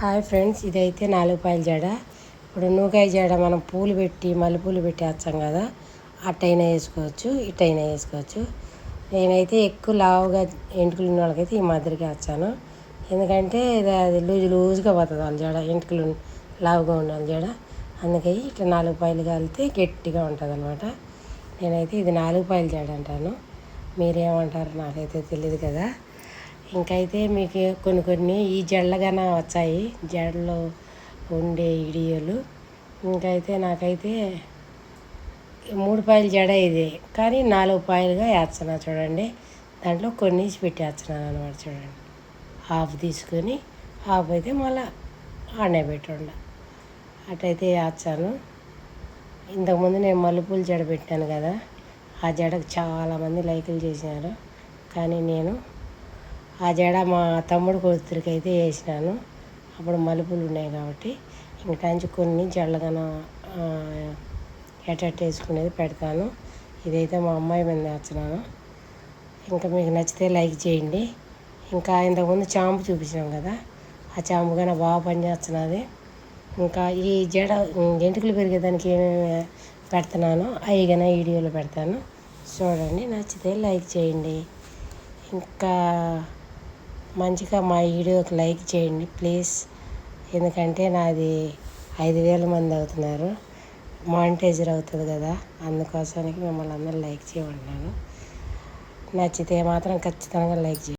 Hi friends, ఇదైతే 4 రూపాయల జడ. ఇప్పుడు నూకాయ జడ మనం పూలు పెట్టి మల్లెపూలు పెట్టి వేస్తాం కదా, అట్టయినా వేసుకోవచ్చు, ఇట్టయినా వేసుకోవచ్చు. నేనైతే ఎక్కువ లావుగా ఎంటుకలు ఉన్న వాళ్ళకైతే ఈ మాదిరిగా వేస్తాను. ఎందుకంటే అది లూజుగా పోతుంది వాళ్ళ జడ, ఎంటుకలు లావుగా ఉండాలి జడ. అందుకని ఇట్లా 4 రూపాయలు కాలితే గట్టిగా ఉంటుంది అనమాట. నేనైతే ఇది 4 రూపాయల జడ అంటాను. మీరేమంటారు నాకైతే తెలియదు కదా. ఇంకైతే మీకు కొన్ని ఈ జడలుగానే వచ్చాయి, జడలో ఉండే వీడియోలు. ఇంకైతే నాకైతే 3 రూపాయల జడ ఇది, కానీ 4 రూపాయలుగా వేస్తున్నా చూడండి. దాంట్లో కొన్ని పెట్టేస్తున్నాను అనమాట. చూడండి, హాఫ్ తీసుకొని హాఫ్ అయితే మళ్ళీ ఆడనే పెట్టండి, అటైతే వేస్తాను. ఇంతకుముందు నేను మల్లెపూల జడ పెట్టాను కదా, ఆ జడకు చాలామంది లైకులు చేసినారు. కానీ నేను ఆ జడ మా తమ్ముడు కూతురికి అయితే వేసినాను. అప్పుడు మల్లెపూలు ఉన్నాయి కాబట్టి ఇంకాంచి కొన్ని జడలుగాన ఎట్ట వేసుకునేది పెడతాను. ఇదైతే మా అమ్మాయి మీద వేస్తున్నాను. ఇంకా మీకు నచ్చితే లైక్ చేయండి. ఇంకా ఇంతకుముందు చాంపు చూపించినాం కదా, ఆ చాంపు కానీ బాగా పనిచేస్తున్నది. ఇంకా ఈ జడ ఎంటుకలు పెరిగేదానికి ఏమేమి పెడుతున్నానో అవి కానీ వీడియోలో పెడతాను, చూడండి. నచ్చితే లైక్ చేయండి. ఇంకా మంచిగా మా వీడియోకి లైక్ చేయండి ప్లీజ్. ఎందుకంటే నాది 5,000 మంది అవుతున్నారు, మానిటైజర్ అవుతుంది కదా, అందుకోసానికి మిమ్మల్ని అందరూ లైక్ చేయమంటున్నాను. నచ్చితే మాత్రం ఖచ్చితంగా లైక్ చేయండి.